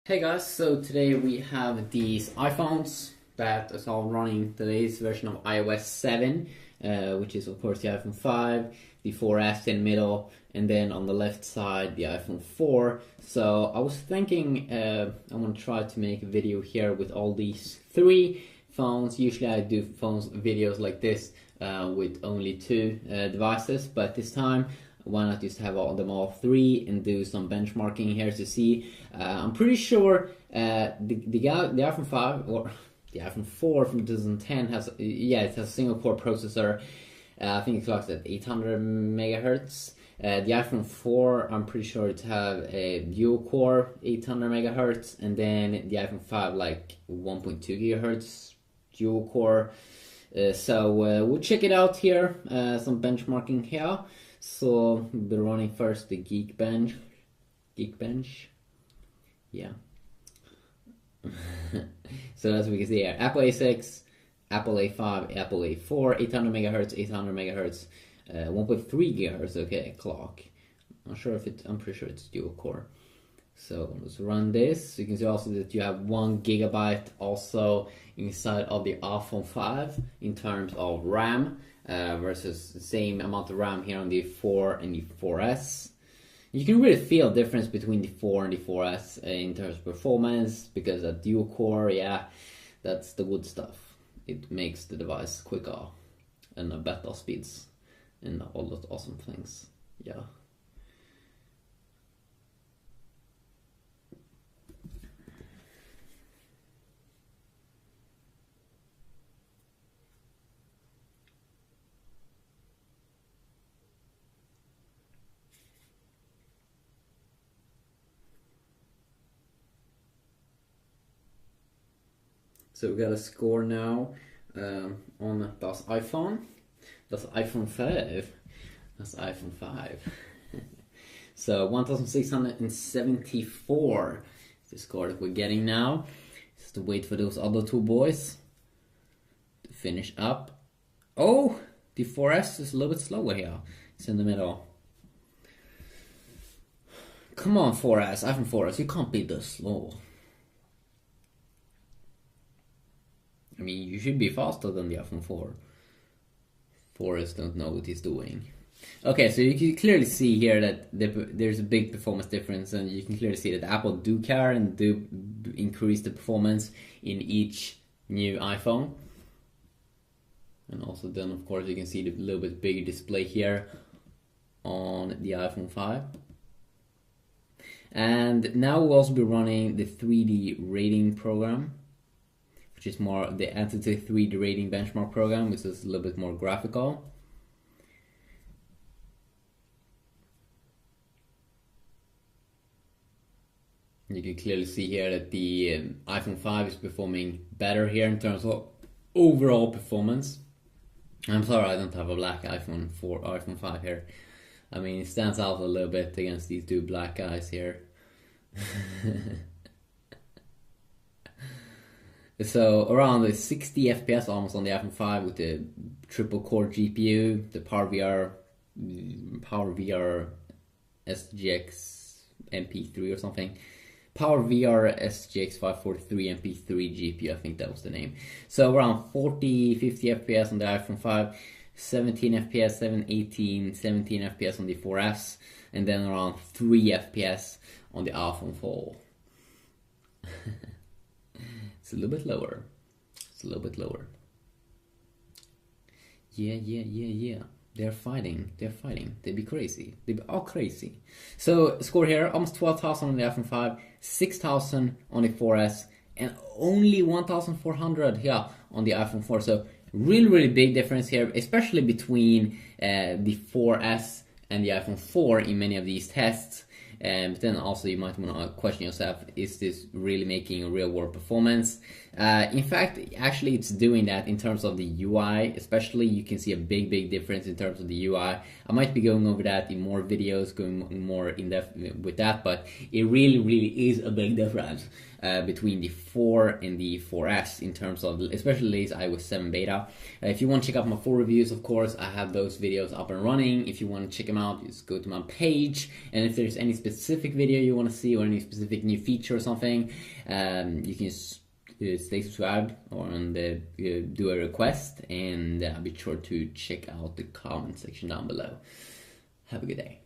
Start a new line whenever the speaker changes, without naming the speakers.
Hey guys, so today we have these iPhones that is all running today's version of iOS 7, which is of course the iPhone 5, the 4S in the middle, and then on the left side the iPhone 4. So I was thinking I want to try to make a video here with all these three phones. Usually I do videos like this with only two devices, but this time why not just have them all three and do some benchmarking here to see. I'm pretty sure the iPhone 5 or the iPhone 4 from 2010 has it has a single core processor. I think it clocks at 800 megahertz. The iPhone 4, I'm pretty sure it have a dual core 800 megahertz, and then the iPhone 5 like 1.2 gigahertz dual core. So we'll check it out here. Some benchmarking here. So we'll be running first the Geekbench. Yeah. So as we can see here, Apple A6, Apple A5, Apple A4, 800 megahertz, 1.3 gigahertz. Okay, clock. I'm pretty sure it's dual core. So let's run this. You can see also that you have 1 gigabyte also inside of the iPhone 5 in terms of RAM. Versus the same amount of RAM here on the 4 and the 4S. You can really feel the difference between the 4 and the 4S in terms of performance, because that dual core, yeah, that's the good stuff. It makes the device quicker and better speeds and all those awesome things. Yeah. So we got a score now on das iPhone. Das iPhone 5. Das iPhone 5. So 1674 is the score that we're getting now. Just to wait for those other two boys to finish up. Oh, the 4S is a little bit slower here. It's in the middle. Come on, 4S, iPhone 4S, you can't be this slow. I mean, you should be faster than the iPhone 4. 4S don't know what he's doing. Okay, so you can clearly see here that there's a big performance difference, and you can clearly see that Apple do care and do increase the performance in each new iPhone. And also then, of course, you can see the little bit bigger display here on the iPhone 5. And now we'll also be running the 3D rating program, which is more the Entity 3D rating benchmark program, which is a little bit more graphical. You can clearly see here that the iPhone 5 is performing better here in terms of overall performance. I'm sorry I don't have a black iPhone 4 or iPhone 5 here. I mean, it stands out a little bit against these two black guys here. So around the 60 FPS almost on the iPhone 5 with the triple core GPU, the PowerVR SGX MP3 or something. PowerVR SGX 543 MP3 GPU, I think that was the name. So around 40-50 FPS on the iPhone 5, 17 FPS, 17 FPS on the 4S, and then around 3 FPS on the iPhone 4. It's a little bit lower. Yeah. They're fighting. They be crazy. They be all crazy. So score here, almost 12,000 on the iPhone 5, 6,000 on the 4S, and only 1,400 here on the iPhone 4. So really big difference here, especially between the 4S and the iPhone 4 in many of these tests. But then also you might want to question yourself, is this really making a real world performance? In fact, actually it's doing that in terms of the UI, especially you can see a big difference in terms of the UI. I might be going over that in more videos, going more in depth with that, but it really is a big difference between the 4 and the 4S in terms of, especially this iOS 7 beta. If you want to check out my full reviews, of course, I have those videos up and running. If you want to check them out, just go to my page, and if there's any specific specific video you want to see or any specific new feature or something, you can just stay subscribed and do a request, and be sure to check out the comment section down below. Have a good day.